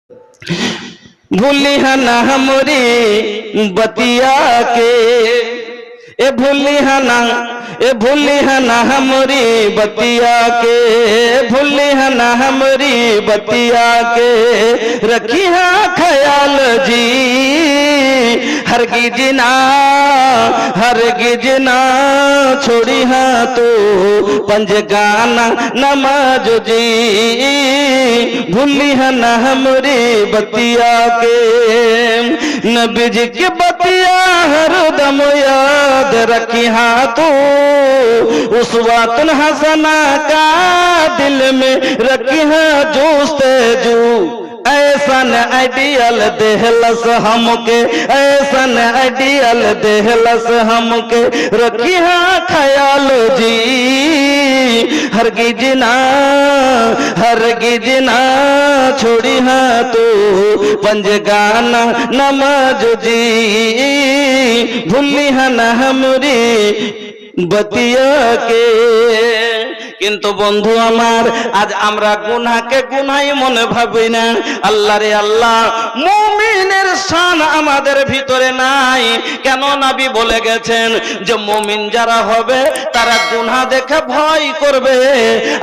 भूलिहा ना हमरी बतिया के, ए भूलिहा ना हमरी बतिया के, भूलिहा ना हमरी बतिया के, रखिहा ख्याल जी हरगिज ना छोड़िहा तो पंजगाना नमाज जी, भूलिहा ना हमरी बतिया के। नबी जी के बतिया हरदम याद रखिहा तो उसवातुन हसना का दिल में रखिहा जोस्ते जो, ऐसन आइडियल देहलस हमके, ऐसन आइडियल देहलस हमके, रखिहा ख्याल जी हरगिज ना छोड़िहा तो पंजगाना नमाज जी, भूलिहा ना हमरी बतिया के। কিন্তু বন্ধু আমার আজ আমরা গুনাহকে গুনাহই মনে ভাবি না। আল্লাহ রে আল্লাহ, মুমিনের শান আমাদের ভিতরে নাই কেন? নবী বলে গেছেন যে মুমিন যারা হবে তারা গুনাহ দেখে ভয় করবে,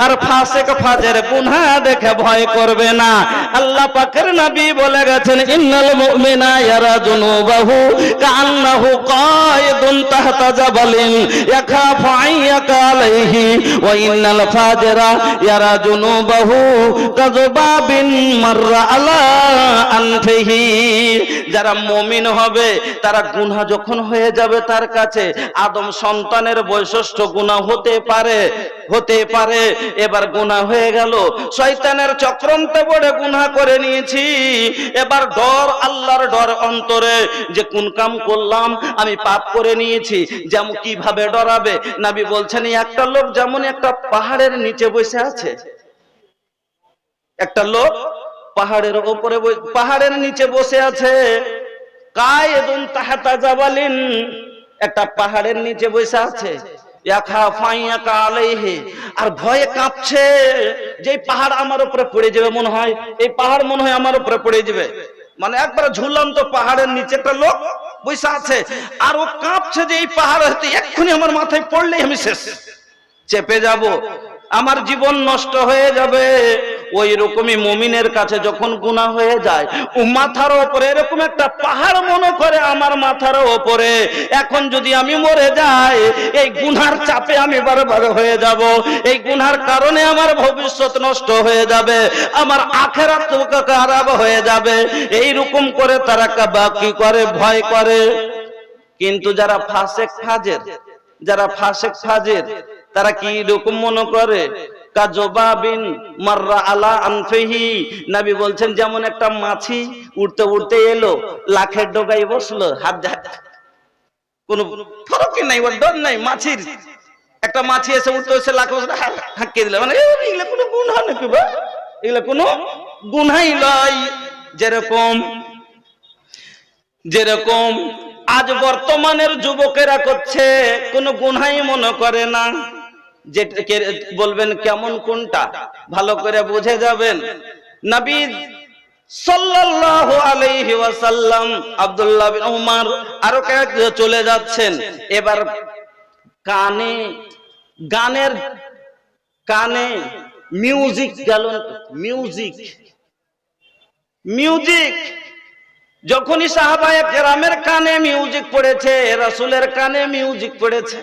আর ফাসিক ফাজের গুনাহ দেখে ভয় করবে না। আল্লাহ পাকের নবী বলে গেছেন ইন্নাল মুমিনা ইয়ারা জুনুবাহু কান্নাহু কায়দুন তাহতা জাবালিন ইয়াখাফু আইয়াকা আলাইহি ওয়া ইন্নাল ফাজরা ইয়ারা জুনুবাহু কাযবাবিন মাররা আলা আনফিহি। যারা মুমিন হবে তারা গুনাহ যখন হয়ে যাবে তার কাছে, আদম সন্তানের বৈশিষ্ট্য গুনাহ হতে পারে। এবার গুনাহ হয়ে গেল, শয়তানের চক্রান্তে পড়ে গুনাহ করে নিয়েছি, এবার ডর, আল্লাহর ডর অন্তরে যে কোন কাম করলাম, আমি পাপ করে নিয়েছি। যেমন কিভাবে ডরাবে? নবী বলছেন একটা লোক যেমন একটা পাহাড়ের নিচে বসে আছে, একটা লোক পাহাড়ের উপরে পাহাড়ের নিচে বসে আছে, কায়েদুন তাহতা জাবালিন, একটা পাহাড়ের নিচে বসে আছে, আর ভয়ে কাঁপছে যে পাহাড় আমার উপরে পড়ে যাবে, মনে হয় এই পাহাড় মনে হয় আমার উপরে পড়ে যাবে। মানে একবার ঝুলন্ত পাহাড়ের নিচে একটা লোক বসে আছে, আর ও কাঁপছে যে এই পাহাড় হয়তো এক্ষুনি আমার মাথায় পড়লেই আমি শেষ, চেপে যাব, আমার জীবন নষ্ট হয়ে যাবে। ওই রকমই মুমিনের কাছে যখন গুনাহ হয়ে যায়, ও মাথার উপরে এরকম একটা পাহাড় মনে করে আমার মাথার উপরে, এখন যদি আমি মরে যাই এই গুনার চাপে আমি বারবার হয়ে যাব, এই গুনার কারণে আমার ভবিষ্যৎ নষ্ট হয়ে যাবে, আমার আখিরাত খারাপ হয়ে যাবে, এই রকম করে তারা কি করে? ভয় করে। কিন্তু যারা ফাসিক ফাজের তারা কি রকম মনে করে? কাযবাবিন মাররা আলা আনফিহি। নবী বলছেন যেমন একটা মাছি উড়তে উড়তে এলো, লাখের ডগায় বসলো, হাত কোনো ফরকই নাই, ওর ডর নাই মাছির। একটা মাছি এসে উঠতে এসে লাখে বসে হাঁকিয়ে দিল, মানে এগুলা কোনো গুনাহ নাকি বা, এগুলা কোনো গুনাহই নয়। যেরকম আজ বর্তমানের যুবকেরা করছে, কোনো গুনাহই মনে করে না। যে বলবেন কেমন কোনটা, ভালো করে বুঝে যাবেন। নবী সাল্লাল্লাহু আলাইহি ওয়াসাল্লাম, আব্দুল্লাহ বিন উমর আরো চলে যাচ্ছেন, এবার কানে মিউজিক গেল, মিউজিক যখনই সাহাবায়ে কেরামের কানে মিউজিক পড়েছে, রাসূলের কানে মিউজিক পড়েছে,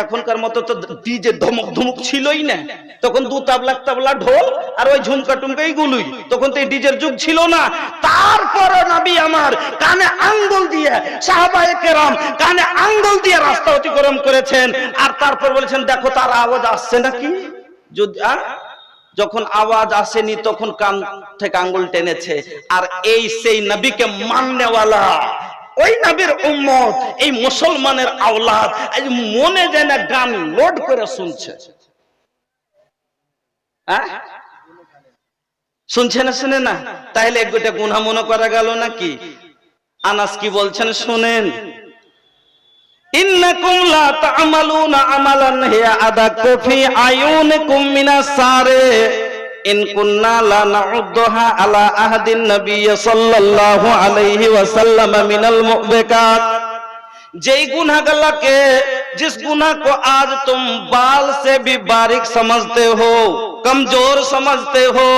এখনকার মতো তো ডিজে ধমক ধমক ছিলই না, তখন দু তাবলা ঢোল আর ওই ঝুমকা টুমকা এইগুলোই, তখন তো এই ডিজের যুগ ছিল না। তারপর নবী আমার কানে আঙ্গুল দিয়ে, সাহাবায়ে কেরাম কানে আঙ্গুল দিয়ে রাস্তা অতিক্রম করেছেন, আর তারপর বলেছেন দেখো তার আওয়াজ আসছে নাকি। যখন আওয়াজ আসেনি তখন কান থেকে আঙ্গুল টেনেছে, আর এই সেই নবীকে মাননেওয়ালা, ওই নবীর উম্মত, এই মুসলমানের আওলাদ আজ মনে যেন গান লোড করে শুনছে। শুনছে না? শুনে না? তাহলে এক গোটা গুনাহ মনে করা গেল নাকি? আনাস কি বলছেন শুনেন, ইন্নাকুম লা তা'মালুনা আমালান হিয়া আদাক্কু ফি আয়ুনিকুম মিনাস সারে। ইন কুন্না লা নাউদ্দুহা আলা আহদিন নবী সাল্লাল্লাহু আলাইহি ওয়াসাল্লাম মিনাল মুবিকাত। যেই गुनाह के जिस गुनाह को आज तुम बाल से भी बारीक समझते हो, कमजोर समझते हो,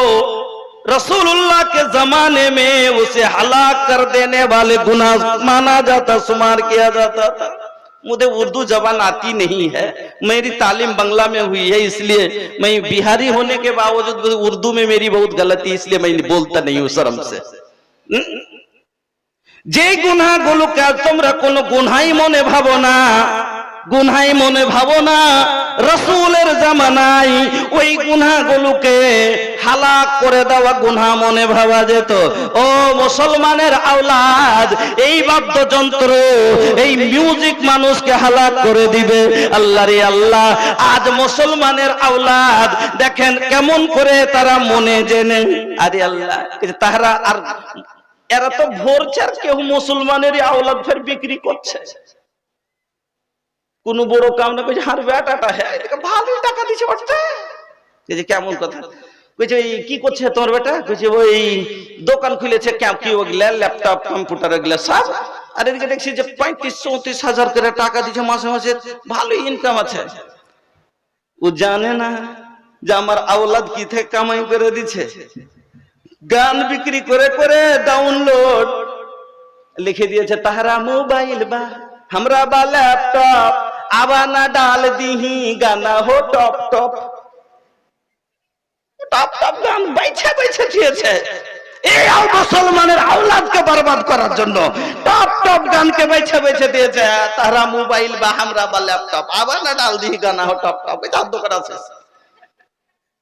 रसूलुल्लाह के जमाने में उसे हलाक कर देने वाले गुनाह माना जाता, शुमार किया जाता था। मुझे उर्दू जबान आती नहीं है, मेरी तालीम बंगला में हुई है, इसलिए मैं बिहारी होने के बावजूद उर्दू में मेरी बहुत गलती, इसलिए मैं बोलता नहीं हूँ शर्म से। যে গুনাহগুলোকে তোমরা কোনো গুনাহই মনে ভাবো না, গুনাহই মনে ভাবো না, রাসূলের জামানায় ওই গুনাহগুলোকে হালাক করে দেওয়া গুনাহ মনে ভাবা যেত। ও মুসলমানের আওলাদ, এই বাদ্যযন্ত্র, এই মিউজিক মানুষকে হালাক করে দিবে। আল্লাহরে আল্লাহ, আজ মুসলমানের আওলাদ দেখেন কেমন করে তারা মনে জেনে, আরে আল্লাহ তারা আর এরা তো ভোর চার কেউ মুসলমানেরই আওলাদ ফের বিক্রি করছে। কোন বড় কাম না, কইছে হার বেটাটা হ্যাঁ ভালো টাকা দিছে বটে। কইছে কেমন কথা, কইছে কি করছে তোমার বেটা? কইছে ওই দোকান খুলেছে, কি ওগুলা ল্যাপটপ কম্পিউটার এগুলা সব। আর এদিকে দেখছি যে 35-34 হাজার করে টাকা দিছে মাসে মাসে, ভালো ইনকাম আছে। ও জানে না যে আমার আওলাদ কি থেকে কামাই করে দিছে। গান বিক্রি করে করে ডাউনলোড লিখে দিয়েছে, তাহারা মোবাইল বা हमरा बा लैपटॉप आवाना डाल दीही गाना हो टॉप टॉप टॉप टॉप गान बैठे बैठे দিয়েছে। এই মুসলমানের আওলাদকে বরবাদ করার জন্য টপ টপ গানকে বেছে বেছে দিয়েছে। তারা মোবাইল বা हमरा बा लैपटॉप आवाना डाल दीही गाना हो टॉप टॉप। এটা দোকান আছে,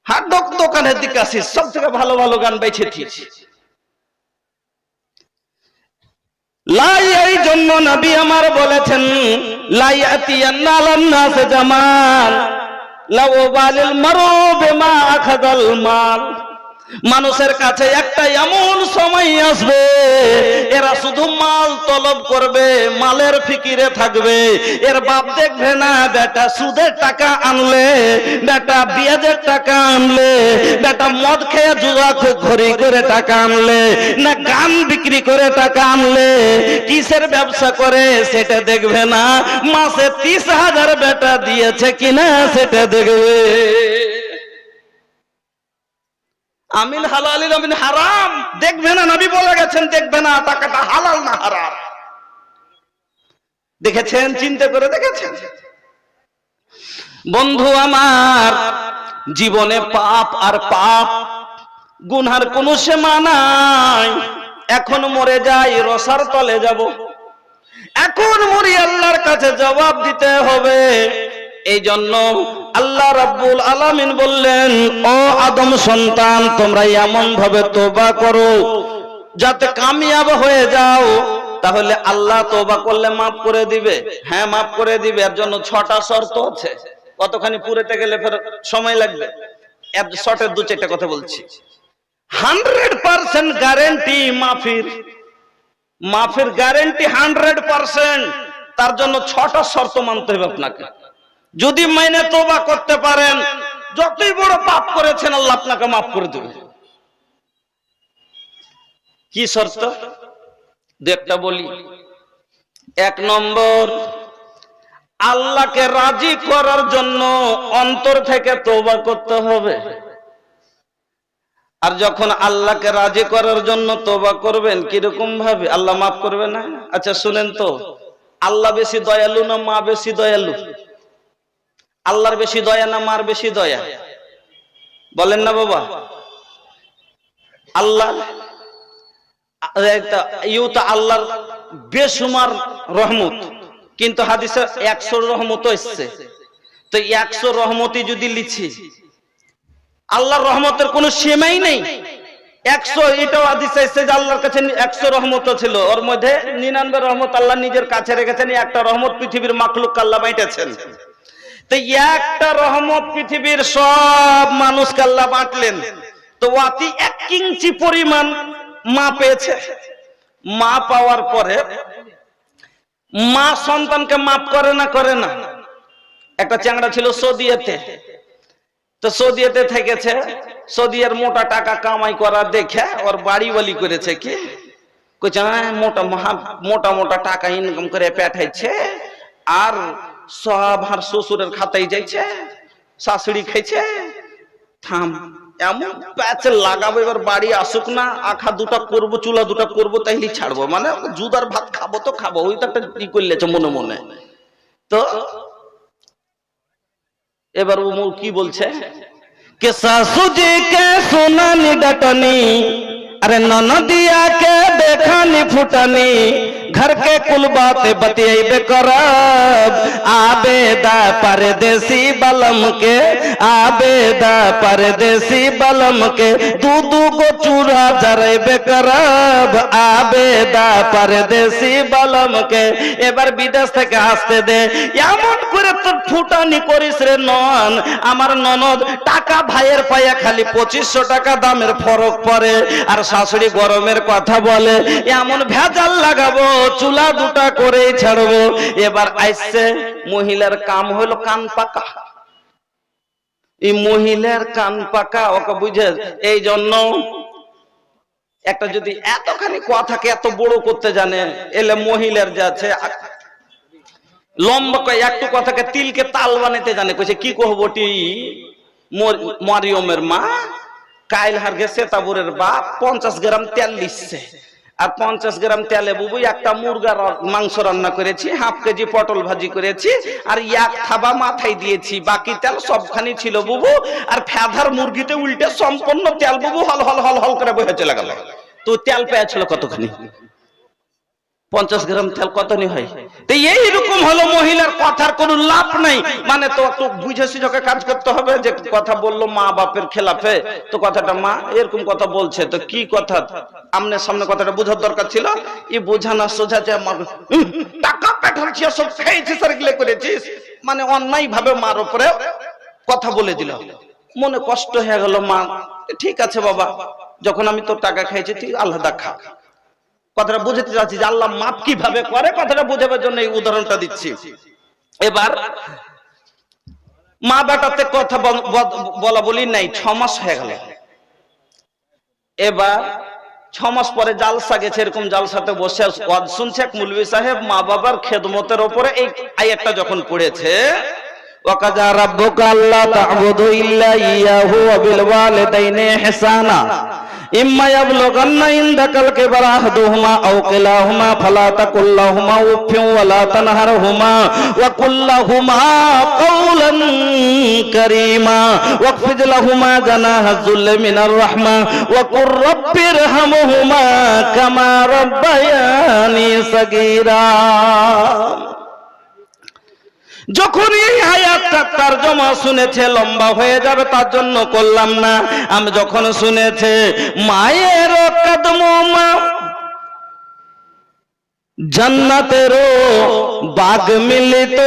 হাট দোকানের দিকে আসিস, সব থেকে ভালো ভালো গান বেছে দিয়েছি। লাই এই জন্য নবী আমার বলেছেন, লাইয়াতিয়ান্না লান্নাস জামান লাউবালিল মারু বিমা আখাযাল মাল। মানুষের কাছে একটা এমন সময় আসবে এরা শুধু মাল তলব করবে, মালের ফিকিরে থাকবে। এর বাপ দেখবে না বেটা সুদের টাকা আনলে, বেটা বিয়াজের টাকা আনলে, বেটা মদ খেয়ে জুয়া ঘড়ি করে টাকা আনলে, না গান বিক্রি করে টাকা আনলে, কিসের ব্যবসা করে সেটা দেখবে না, মাসে 30,000 বেটা দিয়েছে কিনা সেটা দেখবে। আমিন হালালিল আমিন হারাম দেখবে না, নবী বলে গেছেন দেখবে না টাকাটা হালাল না হারাম। দেখেছেন, চিন্তা করে দেখেছেন? বন্ধু আমার, জীবনে পাপ আর পাপ গুনার কোনো সীমা নাই। এখন মরে যাই রসার তলে যাব, এখন মরি আল্লাহর কাছে জবাব দিতে হবে। এই জন্য আল্লাহ রাব্বুল আলামিন বললেন, ও আদম সন্তান তোমরা এমন ভাবে তওবা করো যাতে কামিয়াব হয়ে যাও। তাহলে আল্লাহ তওবা করলে মাফ করে দিবে। হ্যাঁ মাফ করে দিবে, এর জন্য 6টা শর্ত আছে। কতখানি পুরেতে গেলে ফের সময় লাগবে, এর শর্টের 2-4টা কথা বলছি। 100% গ্যারান্টি মাফির, মাফির গ্যারান্টি 100%। তার জন্য 6টা শর্ত মানতে হবে আপনাকে। যদি মাইনে তওবা করতে পারেন, যতই বড় পাপ করেছেন আল্লাহ আপনাকে মাফ করে দেবে। কি শর্ত? একটা বলি। 1 নম্বর, আল্লাহকে রাজি করার জন্য অন্তর থেকে তওবা করতে হবে। আর যখন আল্লাহকে রাজি করার জন্য তওবা করবেন কিরকম ভাবে আল্লাহ মাফ করবে না? আচ্ছা শুনেন তো, আল্লাহ বেশি দয়ালু না মা বেশি দয়ালু? আল্লাহর বেশি দয়া না মার বেশি দয়া? বলেন না বাবা। আল্লাহ আল্লাহর বেসুমার রহমত, কিন্তু হাদিসে 100 রহমত এসছে। তো 100 রহমতই যদি লিখি, আল্লাহর রহমতের কোনো সীমাই নেই। 100 এটাও হাদিসে এসছে যে আল্লাহর কাছে 100 রহমত ছিল, ওর মধ্যে 99 রহমত আল্লাহ নিজের কাছে রেখেছেন। একটা রহমত পৃথিবীর মাখলুক আল্লাহ বাঁটেছেন। তো একটা রহমত পৃথিবীর সব মানুষকে আল্লাহ বাঁটলেন, তো অতি 1 ইঞ্চি পরিমাণ মা পেয়েছে। মা পাওয়ার পরে মা সন্তানকে মাফ করে না? করে না। একটা চ্যাংড়া ছিল সৌদিয়াতে, তো সৌদিয়াতে থেকেছে সৌদিয়ার মোটা টাকা কামাই করা দেখে ওর বাড়ি বলি করেছে কি কইছে মোটা মোটা মোটা টাকা ইনকাম করে পাঠাইছে আর সব আর শ্বশুরের খাতায় যাইছে শাশুড়ি খাইছে থাম এমন প্যাচে লাগাবো এবার বাড়ি আসুক না আখা দুটা করবো চুলা দুটা করবো তাইলে ছাড়বো মানে জুদার ভাত খাবো তো খাবো ওই তো একটা ই করলেছে মনে মনে তো এবার ও কি বলছে কে শাশুজি কে সোনানি ডাটনি अरे ननदिया के देखानी फुटानी घर के कुल बातें बतियाइबे करब आबेदा परदेसी बलम के आबेदा परदेसी बलम के दू को चूड़ा जरेबे करब आबेदा परदेसी बलम के এবার বিদেশ থেকে আসতে দে এমন করে তোর ফুটানি করিস রে নন আমার ননদ টাকা ভাইয়ের পায়া খালি 2500 টাকা দামের ফরক পড়ে আর শাশুড়ি গরমের কথা বলে এমন ভেজাল লাগাবো চুলা দুটা করেই ছাড়বো এবার আইছে মহিলার কাম হলো কান পাকা এই মহিলার কান পাকা ওকে বুঝে এই জন্য একটা যদি এতখানি কথাকে এত বড় করতে জানে এলে মহিলার যাচ্ছে লম্বা কয় একটু কথাকে তিলকে তাল বানাইতে জানে কইছে কি কহবটি মরিয়মের মা কাইল হার গেছে তাবুরের বাপ 50 গ্রাম তেল লিখছে আর 50 গ্রাম তেলে বুবু একটা মুরগার মাংস রান্না করেছি হাফ কেজি পটল ভাজি করেছি আর এক থাবা মাথায় দিয়েছি বাকি তেল সবখানি ছিল বুবু আর ফেদার মুরগিতে উল্টে সম্পূর্ণ তেল বুবু হল হল হল হল করে বহে চলে গেল তো তেল পেয়েছিল কতখানি 50 গ্রাম তেল কতনি হয় তো এইরকম হলো মহিলার কথার কোনো লাভ নাই মানে তো একটু বুঝে সুঝে কাজ করতে হবে যে কথা বললো মা বাপের খেলাফে তো কথাটা মা এরকম কথা বলছে তো কি কথা আমনের সামনে কথাটা বোঝার দরকার ছিল এই বোঝানা সোজা যে আমার টাকা পাঠাচ্ছি সব খেয়েছিস আর গিলে করেছিস মানে অন্যায় ভাবে মার উপরে কথা বলে দিল মনে কষ্ট হয়ে গেল মা ঠিক আছে বাবা যখন আমি তোর টাকা খাইছি তুই আলাদা খা কথাটা বুঝাতে চাচ্ছি যে আল্লাহ মাপ কিভাবে করে কথাটা বোঝাবার জন্য এই উদাহরণটা দিচ্ছি এবার মা বেটাতে কথা বলা বলি নাই 6 মাস হয়ে গেল এবার 6 মাস পরে জালসা গেছে এরকম জালসাতে বসে ওয়াজ শুনছে এক মৌলভী সাহেব মা বাবার খেদমতের উপরে এই আয়াতটা যখন পড়েছে ওয়াকাযা রাব্বুকা আল্লা তা'বুদু ইল্লা ইয়াহু ওয়া বিল ওয়ালিদাইনি ইহসানা ইম্মা ইয়াবলুগান্না ইনদাকাল কিবারা আহাদুহুমা আও কিলাহুমা ফালা তাকুল লাহুমা উফফিন ওয়া লা তানহারহুমা ওয়া কুল লাহুমা কাওলান কারীমা ওয়াখফিদ লাহুমা জানাহা যুল্লি মিনার রাহমা ওয়া কুর রাব্বিরহামহুমা কামা রাব্বায়ানি সাগীরা যখন এই আয়াতটা তরজমা শুনেছে লম্বা হয়ে যাবে তার জন্য করলাম না আমি যখন শুনেছে মায়ের কদম মা জান্নাতেরও বাগ মিলিত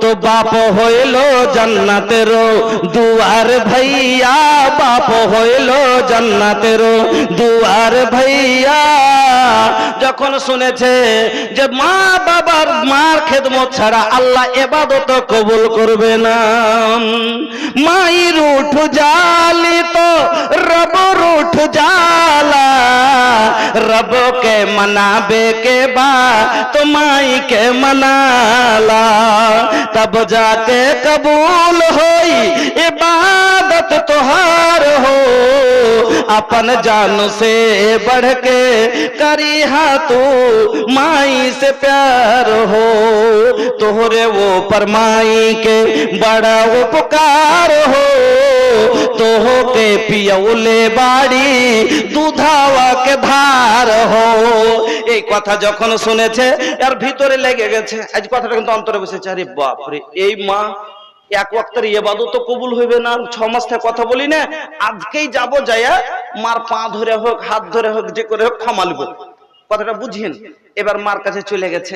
তো বাপ হইল জান্নাতেরও দুয়ার ভাইয়া বাপ হইল জান্নাতেরও দুয়ার ভাইয়া যখন শুনেছে যে মা বাবার মার খেদমত ছাড়া আল্লাহ ইবাদত কবুল করবে না মায়ের উঠ জালি তো রব উঠ জালা रब के मनाबे के बाद तो माई के मनाला तब जाके कबूल होई इबादत तोहार हो अपन जान से बढ़ के करी हा तू माई से प्यार हो तोहरे वो पर माई के बड़ा उपकार हो तोह के पियौले बाड़ी দুধাওয়া কে ধার হো এই কথা যখন শুনেছে এর ভিতরে লেগে গেছে আজ কথাটা কিন্তু অন্তরে বসেছে আরে বাপ রে এই মা এক ওয়াক্তের ইবাদত তো কবুল হইবে না 6 মাস থেকে কথা বলি না আজকেই যাব যায়া মার পা ধরে হোক হাত ধরে হোক যে করে হোক ক্ষমা লিব কথাটা বুঝেন এবার মার কাছে চলে গেছে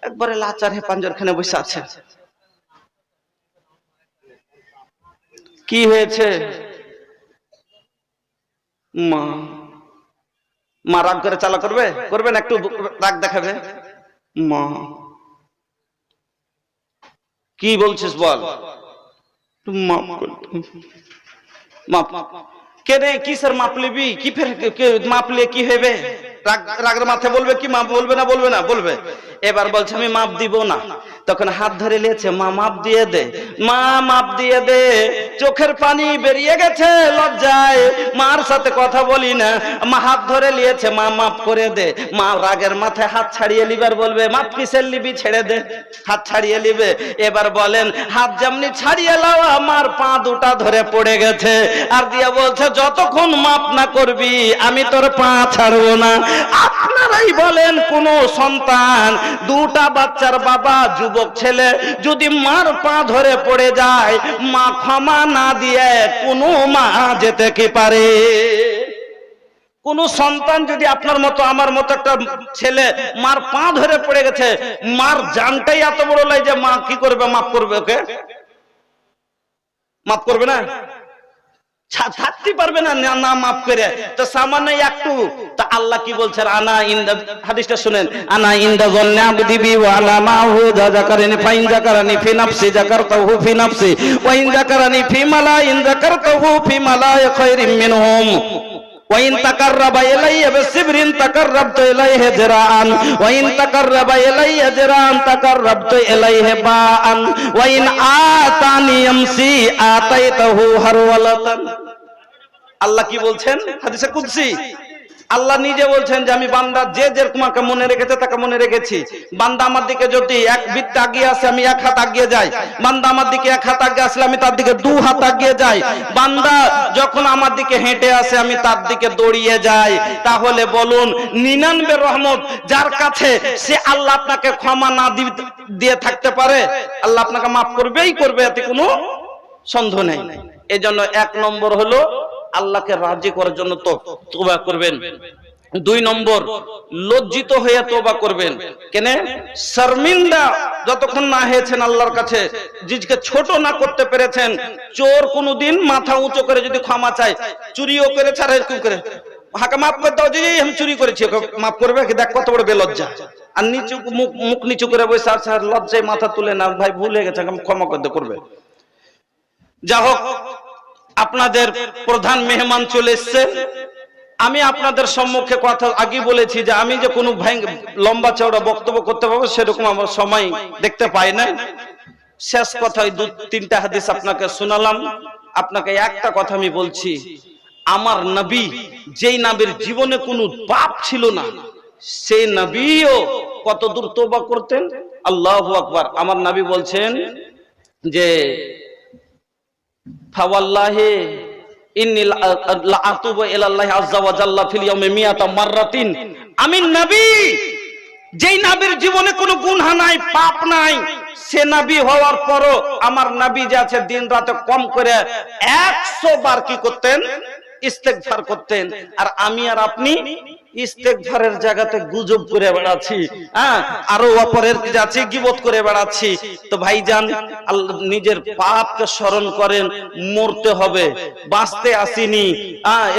একবারে লাচার হে পাঞ্জরখানে বসে আছে কি হয়েছে মা মা রাগ করে চালা করবে করবে না একটু রাগ দেখাবে মা কি বলছিস বল মাফ কর মাপ কে রে কিসের মাপ লিবি? কি ফের মাপ লিয়ে কি হবে? রাগের মাথায় বলবে কি মাপ বলবে না? বলবে না, বলবে। এবার বলছে আমি মাপ দিব না। তখন হাত ধরে নিয়েছে, মা মাপ দিয়ে দে, মা মাপ দিয়ে দে। চোখের পানি বেরিয়ে গেছে লজ্জায়, মার সাথে কথা বলি না। মা হাত ধরে নিয়েছে, মা মাপ করে দে। মা রাগের মাথায় হাত ছাড়িয়ে লিবার বলবে মাপ কিসের লিবি, ছেড়ে দে। হাত ছাড়িয়ে লিবে। এবার বলেন হাত যেমনি ছাড়িয়ে লাও, আমার পা দুটা ধরে পড়ে গেছে, আর দিয়ে বলছে যতক্ষণ মাপ না করবি আমি তোর পা ছাড়বো না। আপনারাই বলেন কোন সন্তান, দুটা বাচ্চার বাবা যুবক ছেলে যদি মার পা ধরে পড়ে যায়, মা ক্ষমা না দিয়ে কোনো মা যেতে কি পারে? কোন সন্তান যদি আপনার মতো আমার মতো একটা ছেলে মার পা ধরে পড়ে গেছে, মার জানটাই এত বড় লাই যে মা কি করবে? মাফ করবে? ওকে মাফ করবে না? থাকতে পারবে না না মাফ করে। তো সামান্য একটু তা আল্লাহ কি বলছেন? আনা ইনদা, হাদিসটা শুনেন, আনা ইনদা যন্নি আবদি বি ওয়া আলা মা হু যাকারানি ফাইন যাকারানি ফি নাফসি যাকারতাহু ফি নাফসি ওয়া ইন যাকারানি ফি মালা ইন যাকারতাহু ফি মালা খায়রিম মিনহুম ওয়া ইন তাকাররাবা ইলাইয়া বিসিবরিন তাকাররাবতু ইলাইহি জিরাআন ওয়া ইন তাকাররাবা ইলাইয়া জিরাআন তাকাররাবতু ইলাইহি বাআন ওয়া ইন আতানি ইয়ামসি আতাইতাহু হারওয়ালাতান। আল্লাহ কি বলছেন হাদিসে কুদসি? আল্লাহ নিজে বলছেন যে আমি বান্দা যে যেরকমকে মনে রেখেছে তাকে মনে রেখেছি। বান্দা আমার দিকে যদি এক বিত্তে আগিয়ে আসে আমি এক হাত আগিয়ে যাই, বান্দা আমার দিকে এক হাত আগিয়ে আসলে আমি তার দিকে দু হাত আগিয়ে যাই, বান্দা যখন আমার দিকে হেঁটে আসে আমি তার দিকে দৌড়িয়ে যাই। তাহলে বলুন 99 রহমত যার কাছে, সে আল্লাহ আপনাকে ক্ষমা না দিয়ে থাকতে পারে? আল্লাহ আপনাকে মাফ করবেই করবে, এতে কোনো সন্দেহ নেই। এজন্য 1 নম্বর হলো আল্লাহকে রাজি করার জন্য তওবা করবেন। 2 নম্বর লজ্জিত হয়ে তওবা করবেন। কেন? শর্মিন্দা যতক্ষণ না হয়েছেন আল্লাহর কাছে, নিজকে ছোট না করতে পেরেছেন। চোর কোনদিন মাথা উঁচু করে যদি ক্ষমা চায়, চুরিও করেছে আর এরকম করে হাকে মাফ করে দাও, যে আমি চুরি করেছি, মাফ করবে কি? দেখ কত বড় বেলজ্জা। আর নিচু মুখ নিচু করে বসে আছে, আর লজ্জায় মাথা তুলে না, ভাই ভুল হয়ে গেছে, ক্ষমা করবে। যা হোক, আপনাদের প্রধান মেহমান চলে এসছে। আমি আপনাদের সম্মুখে কথা আগে বলেছি যে আমি যে কোনো লম্বা চওড়া বক্তব্য করতে পারবো সেরকম আমার সময় দেখতে পাই না। শেষ কথায় 2-3টা হাদিস আপনাকে শোনালাম। আপনাকে একটা কথা আমি বলছি, আমার নবী যেই নবীর জীবনে কোনো পাপ ছিল না, সেই নবীও কত দূর তওবা করতেন। আল্লাহু আকবার। আমার নবী বলছেন যে ফাওয়াল্লাহি ইন্নী লা আতুবু ইলাল্লাহি আযজা ওয়া জাল্লা ফিল ইয়াউমি মিয়াতা মাররাতিন। আমি নবী যেই নবীর জীবনে কোনো গুনাহ নাই, পাপ নাই, সে নবী হওয়ার পরও আমার নবী যে আছে দিন রাতে কম করে 100 বার কি করতেন? ইস্তেগফার করতেন। আর আমি আর আপনি ইস্তেগফারের জায়গাতে গুজব করে বেড়াচ্ছি, আরো অপরের যাচ্ছে গীবত করে বেড়াচ্ছি। তো ভাইজান, নিজের পাপকে স্মরণ করেন, মরতে হবে, বাঁচতে আসিনি।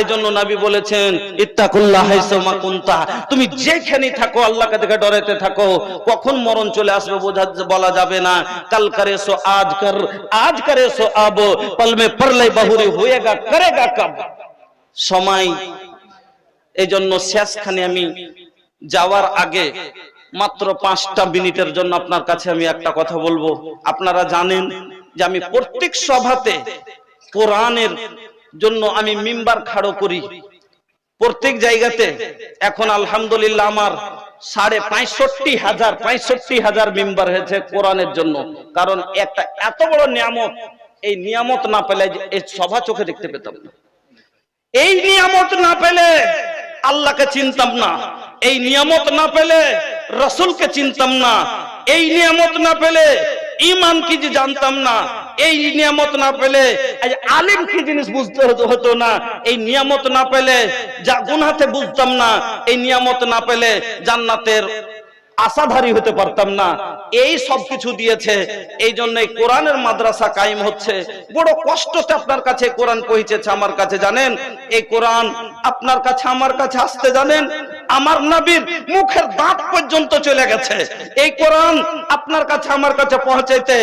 এজন্য নবী বলেছেন ইত্তাকুল্লাহ হাইসুমা কুনতা, তুমি যেখানেই থাকো আল্লাহকে দেখে ডরাতে থাকো। কখন মরণ চলে আসবে বলা যাবে না। কাল করে সো আজ করে সো আব, পল মে পরলে বহুরি হয়েগা করেগা কব। সময়। এজন্য শেষখানে আমি যাওয়ার আগে মাত্র 5টা মিনিটের জন্য আপনার কাছে আমি একটা কথা বলবো। আপনারা জানেন যে আমি প্রত্যেক সভাতে কোরআনের জন্য আমি মিম্বার খাড়ো করি, প্রত্যেক জায়গাতে। এখন আলহামদুলিল্লাহ আমার 65,000 মিম্বার হয়েছে কোরআনের জন্য। কারণ একটা এত বড় নিয়ামত, এই নিয়ামত না পেলে এই সভা চোখে দেখতে পেতাম না। এই নিয়ামত না পেলে আল্লাহকে চিনতাম না, এই নিয়ামত না পেলে রাসূলকে চিনতাম না, এই নিয়ামত না পেলে ঈমান কি যে জানতাম না, এই নিয়ামত না পেলে আলিম কি জিনিস বুঝতে হতো না, এই নিয়ামত না পেলে যা গুনাহতে বুঝতাম না, এই নিয়ামত না পেলে জান্নাতের আশাধারী হতে পারতাম না। এই সব কিছু দিয়েছে। এই জন্য কোরআনের মাদ্রাসা কায়েম হচ্ছে। বড় কষ্টতে আপনার কাছে কোরআন পৌঁছেছে আমার কাছে। জানেন, এই কোরআন আপনার কাছে আমার কাছে আসতে জানেন আমার নবীর মুখের দাঁত পর্যন্ত চলে গেছে। এই কোরআন আপনার কাছে আমার কাছে পৌঁছাইতে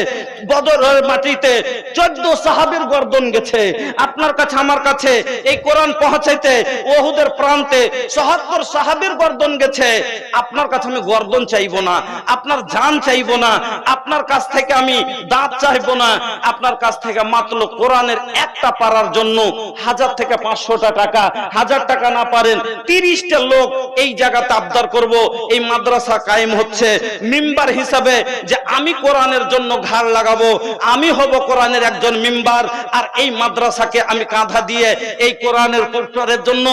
বদরের মাটিতে 14 সাহাবীর গর্দন গেছে। আপনার কাছে আমার কাছে এই কোরআন পৌঁছাইতে ওহুদের প্রান্তে ৭৭ সাহাবীর গর্দন গেছে। আপনার কাছে আমি গর্দন চাইবো না, আপনার জান চাইবো না, আপনার কাছ থেকে আমি দাঁত চাইবো না, আপনার কাছ থেকে মাত্র কোরআনের একটা পারার জন্য 1000 থেকে 500 টাকা, 1000 টাকা না পারেন 30টা লোক এই জায়গাতে আবদার করব। এই মাদ্রাসা কায়েম হচ্ছে মিম্বার হিসাবে, যে আমি কোরআনের জন্য ঘাড় লাগাবো, আমি হব কোরআনের একজন মিম্বার। আর এই মাদ্রাসাকে আমি কাঁধা দিয়ে এই কোরআনের প্রচারের জন্য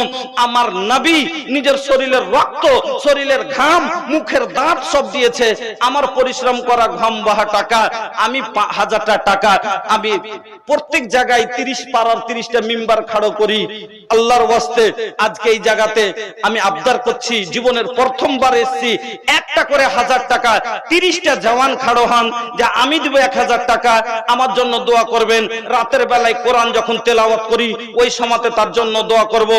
আমার নবী নিজের শরীরের রক্ত, শরীরের ঘাম, মুখের দাঁত সব দিয়েছে। আমার পরিশ্রম করা ঘাম বাহা টাকা, আমি 1000টা টাকা আমি প্রত্যেক জায়গায় 30 পারার 30টা মিম্বার খাড়ো করি। আল্লাহর ওয়াস্তে আজকে এই জায়গাতে আমি আবদার করছি, জীবনের প্রথমবার এসেছি, একটা করে 1000 টাকা 30টা জওয়ান খাড়ো হন, যে আমি দিব 1000 টাকা, আমার জন্য দোয়া করবেন। রাতের বেলায় কোরআন যখন তেলাওয়াত করি ওই সময়তে তার জন্য দোয়া করব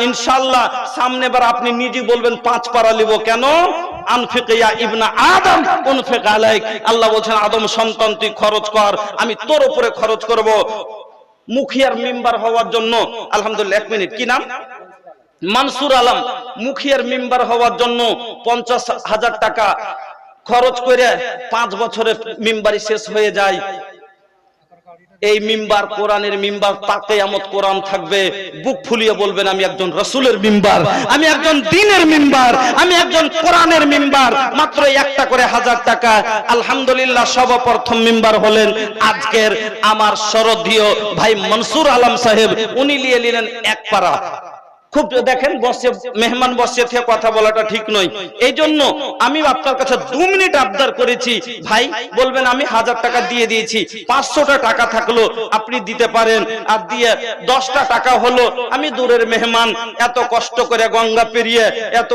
ইনশাআল্লাহ। সামনেবার আপনি নিজে বলবেন 5 পারা লিব। কেন? আনফিক ইয়া ইবনা আদম উনফিক আলাইক। আল্লাহ বলেন আদম সন্তান তুই খরচ কর, আমি তোর উপরে খরচ করব। মুখিয়ার মিম্বার হওয়ার জন্য আলহামদুলিল্লাহ, 1 মিনিট, কি নাম? মানসুর আলম। মুখিয়ার মিম্বার হওয়ার জন্য 50,000 টাকা খরচ করে 5 বছরে মিম্বারি শেষ হয়ে যায়। এই মিম্বার কোরআনের মিম্বার, কিয়ামত কোরআন থাকবে। বুক ফুলিয়ে বলবেন আমি একজন রাসূলের মিম্বার, আমি একজন দ্বীনের মিম্বার, আমি একজন কোরআনের মিম্বার। মাত্র একটা করে 1000 টাকা। আলহামদুলিল্লাহ সর্বপ্রথম মিম্বার হলেন আজকের আমার শরদীয় ভাই মনসুর আলম সাহেব। উনি নিয়ে নিলেন 1 পারা। খুব দেখেন বসে মেহমান বসে থেকে কথা বলাটা ঠিক নয়। এই জন্য আমি আপনার কাছে 2 মিনিট আবদার করেছি, ভাই বলবেন আমি 1000 টাকা দিয়ে দিয়েছি, 500টা টাকা থাকলো আপনি দিতে পারেন। আর দিয়ে 10টা টাকা হলো, আমি দূরের মেহমান, এত কষ্ট করে গঙ্গা পেরিয়ে এত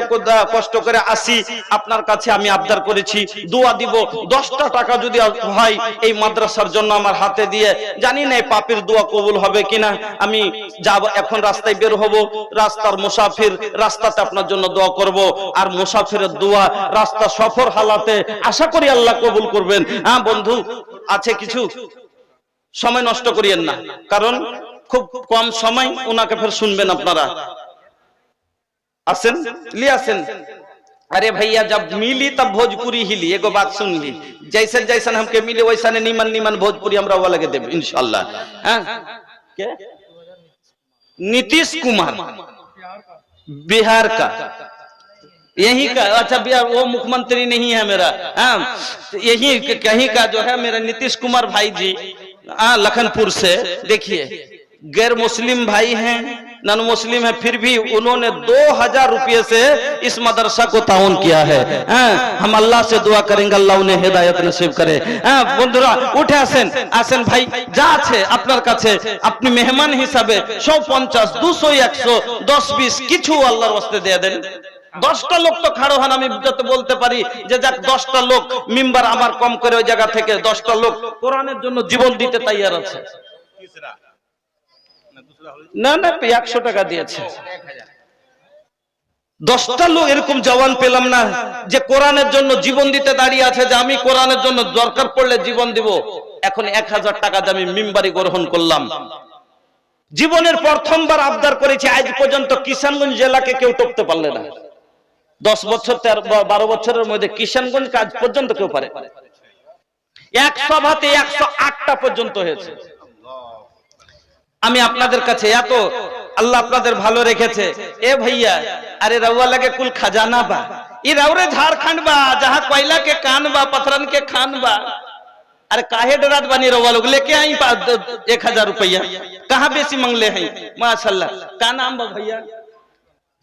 কষ্ট করে আসি, আপনার কাছে আমি আবদার করেছি দোয়া দিব। 10টা টাকা যদি হয় এই মাদ্রাসার জন্য আমার হাতে দিয়ে, জানি না এই পাপের দোয়া কবুল হবে কিনা। আমি যাব, এখন রাস্তায় বের হব, রাস্তার মুসাফির, রাস্তাতে আপনার জন্য দোয়া করব। আর মুসাফিরের দোয়া রাস্তা সফর হালাতে আশা করি আল্লাহ কবুল করবেন। হ্যাঁ বন্ধু, আছে কিছু সময় নষ্ট করিয়েন না, কারণ খুব কম সময়, ওনাকে ফের শুনবেন আপনারা। আসেন লি আসেন। अरे भैया जब मिली तब भोजपुरी हिली। एगो बात सुन ली, जैसे जैसे हमके मिले वैसा निमन निमन भोजपुरी हमरा वाला के देब इंशाल्लाह। हां के नीतीश कुमार बिहार का, यही का, अच्छा बिहार वो मुख्यमंत्री नहीं है मेरा, हाँ यही कहीं का जो है मेरा नीतीश कुमार भाई जी, लखनपुर से। देखिए गैर मुस्लिम भाई हैं, नॉन मुस्लिम है, फिर भी उन्होंने 2000 रुपये से इस मदरसा को ताउन किया है। हम अल्लाह से दुआ करेंगे अल्लाह उन्हें हिदायत नसीब करे। बंधुरा उठे আসেন, আসেন ভাই, যা আছে আপনার কাছে আপনি মেহমান হিসাবে 150, 200, 100, 10, 20 কিছু আল্লাহর ওয়াস্তে দিয়ে দেন। 10টা লোক তো খাড়ো হন, আমি যত বলতে পারি যে যাক 10টা লোক মিম্বার আমার কম করে ওই জায়গা থেকে 10টা লোক কোরআনের জন্য জীবন দিতে তৈয়ার আছে। না না 100 টাকা দিয়েছে। 10টা লোক এরকম জওয়ান পেলাম না যে কোরআনের জন্য জীবন দিতে দাঁড়িয়ে আছে, যে আমি কোরআনের জন্য দরকার পড়লে জীবন দিব। এখন 1000 টাকা দিয়ে আমি মিম্বারি গ্রহণ করলাম। জীবনের প্রথমবার আবদার করেছি, আজ পর্যন্ত কিষানগঞ্জ জেলাকে কেউ টপতে পারলে না। 10 বছর 12 বছরের মধ্যে কিষানগঞ্জ কাজ পর্যন্ত কেউ পারে। 1 সভাতে 108টা পর্যন্ত হয়েছে। আমি আপনাদের কাছে এত আল্লাহ আপনাদের ভালো রেখেছে। এ ভাইয়া, अरे रउआ लगे कुल खजाना बा, ई रउरे झारखंड बा जहां कोयला के कान बा, पत्थरन के खान बा। अरे काहे डरात बनी रउआ लोग, लेके आई 1000 रुपया, कहां बेसी मंगले हैं? माशाल्लाह। का नाम बा भैया?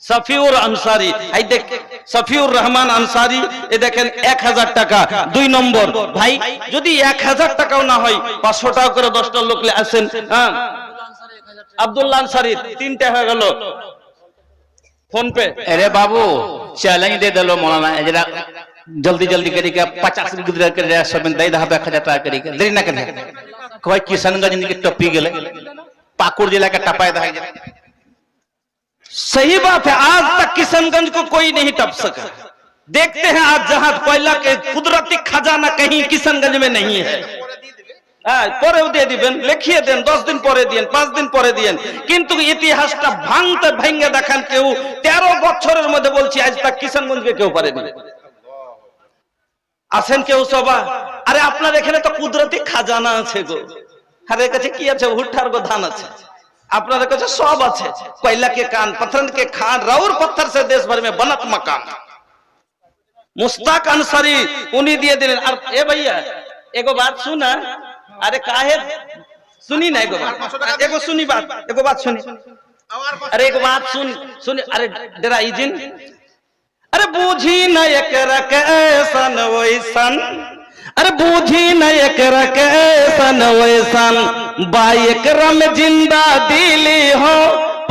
सफीउर अंसारी। आई देख सफीउर रहमान अंसारी, ए देखें 1000 টাকা। 2 নম্বর ভাই, যদি 1000 টাকাও না হয় 500 টাকা করে 10টা লোক লে আসেন। হ্যাঁ আব্দুল্লাহ अंसारी, 3টা হয়ে গেল फोन पे। अरे बाबू चैलेंज दे दलो मौलाना, जरा जल्दी जल्दी करी के 50 गुजर कर सब दई दहा 1000 टाका करी के देरी ना करे। कोई किशनगंज के टपी गेले, पाकुड़ जिला के टपाय दहा। सही बात है, आज तक किशनगंज को कोई नहीं टप सका। देखते हैं आज जहां कोयला के कुदरती खजाना कहीं किशनगंज में नहीं है। পরেও দিয়ে দিবেন, লিখিয়ে দেন, 10 দিন পরে দিয়েন, 5 দিন পরে দিয়েন, কিন্তু ইতিহাসটা ভাঙতে ভেঙে দেখান কেউ 13 বছরের মধ্যে বলছি আজ তাক কিশনগঞ্জকে কেউ পারেনি। আছেন কেউ সবা? আরে আপনার এখানে তো কুদরতি খাজানা আছে গো। আরে কাছে কি আছে? ভুট্টার গো ধান আছে, আপনার কাছে সব আছে। कोयला के कान, पत्थर के खान, राउर पत्थर से देश भर में बनत मकान। मुस्ताक अंसारी उन्हीं दिए दिले। और ए भैया एगो बात सुना, अरे काहे सुनी ना, एगो सुनी बात, एगो बात सुनी, अरे एगो बात सुन, अरे डेरा इजिन, अरे बूझी न एकरा के ऐसन वैसन, अरे बूझी न एकरा के ऐसन वैसन, बा एकरा में जिंदा दिली हो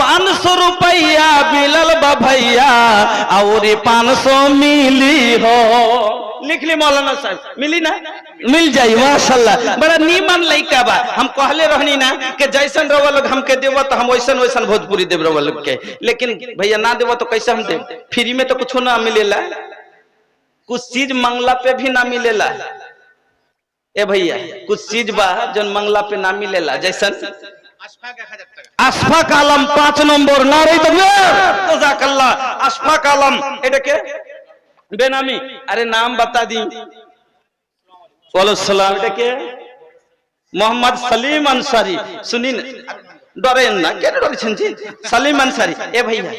500 रुपया मिलल बा भैया, और 500 मिली हो। लिख ली मौलाना साहब, मिली ना? मिल जाई माशाल्लाह। बड़ा नीमन लइका बा। हम कहले रहनी ना कि जैसन रवा लोग हमके देव तो हम वैसन वैसन भोजपुरी देव रवा लोग के, लेकिन भैया ना देव तो कैसे हम देव? फ्री में तो कुछ ना मिलेला, कुछ चीज मंगला पे भी ना मिलेला। ए भैया कुछ चीज बा जो मंगला पे ना मिलेला, जैसन अशफाक आलम 5 नंबर नारे तकबीर जजाकल्लाह। अशफाक आलम এটাকে বেনামি, আরে নাম बता दी। बोलो सलाम। এটাকে मोहम्मद सलीम अंसारी। सुनी डरेन ना, क्या डरছেন जी? सलीम अंसारी। ए भैया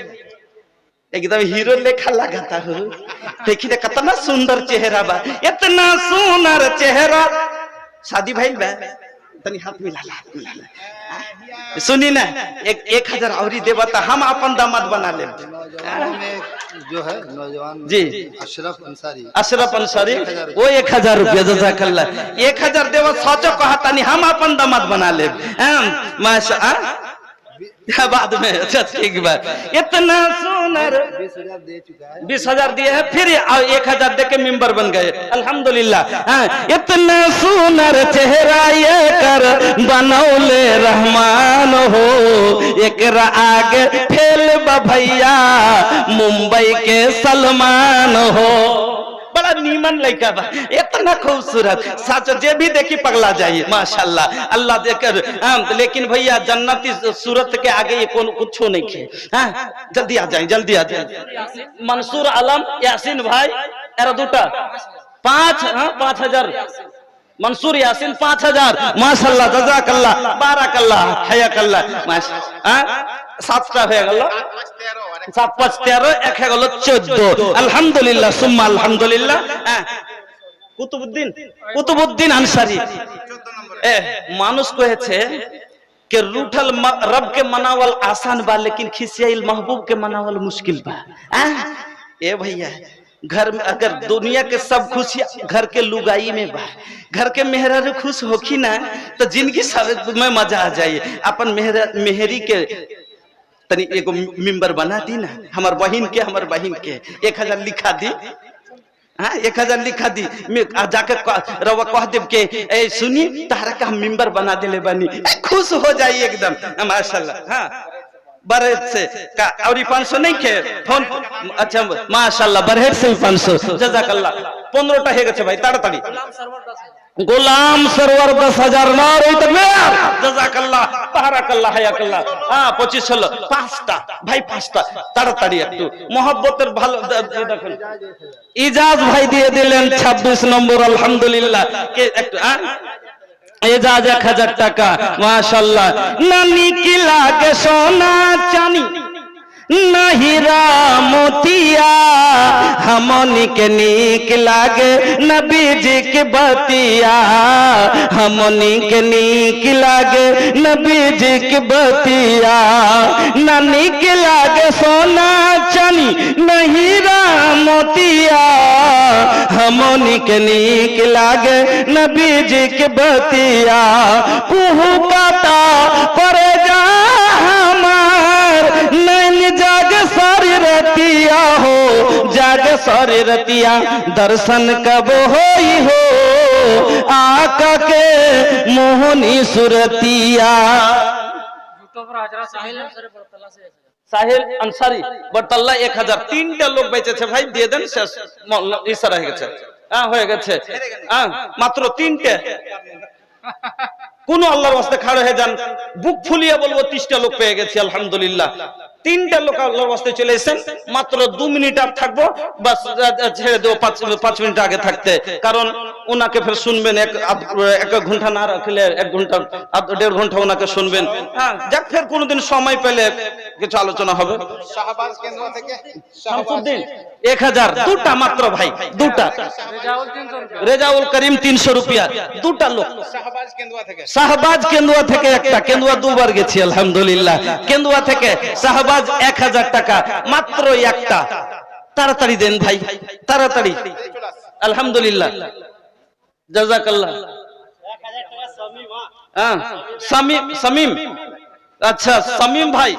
एकदम हीरो लेखा लगाता हो, देखिए कितना सुंदर चेहरा बा, इतना सुंदर चेहरा। शादी भाई बा, तनी हाथ मिला ला, हाथ मिला ला। सुनी ना, 1000 और देवा तो हम अपन दामाद बना ले। जो है नौजवान जी अशरफ अंसारी, अशरफ अंसारी वो 1000 रुपया जज़ाकल्लाह। 1000 देवा सोचो कहता नहीं हम अपन दामाद बना ले। माशा बाद में अच्छा ठीक बात। इतना सुंदर 20,000 दे चुका है, 20,000 दिए हैं, फिर 1000 दे के मेंबर बन गए अल्हम्दुलिल्लाह। इतना सुंदर चेहरा ये कर बनौले रहमान हो, एकरा आगे फेल बा भैया मुंबई के सलमान हो। बड़ा नीमन लड़का बा, इतना खूबसूरत, सच जे भी देखी पगला जाइए माशाल्लाह। अल्लाह देकर लेकिन भैया जन्नती सूरत के आगे ये कौन कुछ नहीं खे। जल्दी आ जाए, जल्दी आ जाए। मंसूर आलम यासीन भाई एरा दूटा 5,000 मंसूर यासीन 5,000 माशाल्लाह जज़ाकल्लाह बारकल्लाह हयाकल्लाह माशाल्लाह। 7টা হয়ে গেল, 7 5 13 এক হয়ে গেল 14 আলহামদুলিল্লাহ সুম্মা আলহামদুলিল্লাহ। কুতুবউদ্দিন আনসারি। মানুষ কহেছে कि रूठल रब के मनावल आसान बा, लेकिन खिसियाइल महबूब के मनावल मुश्किल बा। ए भैया घर में अगर दुनिया के सब खुशियां घर के लुगाई में बा, घर के मेहरारू खुश होखी ना तो जिंदगी सब में मजा आ जाए। अपन मेहरी के तनी एगो मेंबर बना दी ना, हमार बहिन के 1000 लिखा दी। 1000 लिखा दी, मैं जाके रवा कह देव के ए सुनी तारा का मेंबर बना देले बनी, खुश हो जाइए एकदम माशाल्लाह। हाँ बरहेट से का और 500 नहीं के फोन। अच्छा माशाल्लाह बरहेट से 500 जज़ाकल्लाह। 15টা হয়ে গেছে ভাই তাড়াতাড়ি। গোলাম সরওয়ার 10,000 নারে তাকবীর জাযাকাল্লাহ বারাকাল্লাহ হায়াকাল্লাহ। 25 হলো 5টা ভাই, 5টা তাড়াতাড়ি একটু মহব্বতের ভালো দেখুন। ইজাজ ভাই দিয়ে দিলেন 26 নম্বর আলহামদুলিল্লাহ। কে একটু এজাজ 1000 টাকা মাশাআল্লাহ। নানি কি লাগে সোনা চানি ना हीरा मोतिया, हमनी के नीक लागे नबी जी के बतिया, हमनी के नीक लागे नबी जी के बतिया। ना नीक लागे सोना चानी ना हीरा मोतिया, हमनी के नीक लागे नबी जी के बतिया। कुहू काता करे जा हमार नैन जाग सारी रतिया हो, जाग सारी रतिया दर्शन कब होई हो, आका के मोहनी सुरतिया। সাহেল আনসারি বটতলা 1000 তিনটা লোক বেঁচেছে ভাই দিয়ে দেন শেষ ইশারা হয়ে গেছে হ্যাঁ হয়ে গেছে হ্যাঁ মাত্র তিনটে কোন আল্লাহর ওয়াস্তে খাড়া হয়ে যান বুক ফুলিয়ে বলবো 30টা লোক পেয়ে গেছি আলহামদুলিল্লাহ তিনটা লোক আল্লাহর ওয়াস্তে চলে এসেছেন মাত্র 2 মিনিট আর থাকবো বাস ছেড়ে দেবো 5 মিনিট আগে থাকতে কারণ ওনাকে ফের শুনবেন এক ঘন্টা না রাখলে 1 ঘন্টা 1.5 ঘন্টা ওনাকে শুনবেন হ্যাঁ যাক ফের কোনোদিন সময় পেলে কিছু আলোচনা হবে শাহবাজ কেন্দ্র থেকে শামসুদ্দিন 1000 দুটা মাত্র ভাই দুটা রেজাউল করিম 300 রুপিয়া দুটা লোক শাহবাজ কেন্দ্র থেকে শাহবাজ কেন্দুয়া থেকে একটা কেন্দুয়া দুবার গেছি আলহামদুলিল্লাহ কেন্দুয়া থেকে শাহবাজ 1000 টাকা মাত্র একটা তাড়াতাড়ি দেন ভাই তাড়াতাড়ি আলহামদুলিল্লাহ জাযাকাল্লাহ 1000 টাকা শামীম হ্যাঁ শামীম আচ্ছা শামীম ভাই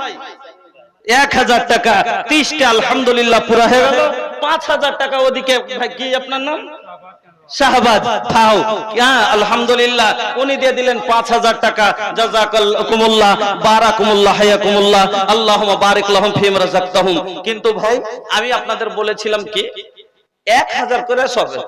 1000 টাকা 30টা আলহামদুলিল্লাহ পুরা হয়ে গেল 5000 টাকা ওদিকে ভাই কি আপনার নাম শাহবাজ ফাও হ্যাঁ আলহামদুলিল্লাহ উনি দিয়ে দিলেন 5000 টাকা জাযাকাল্লাহুমুল্লাহ বারাকুমুল্লাহ হায়াকুমুল্লাহ আল্লাহুম্মা বারিক লাহুম ফিমা রাযাকতাহুম কিন্তু ভাই আমি আপনাদের বলেছিলাম কি 1000 করে সবে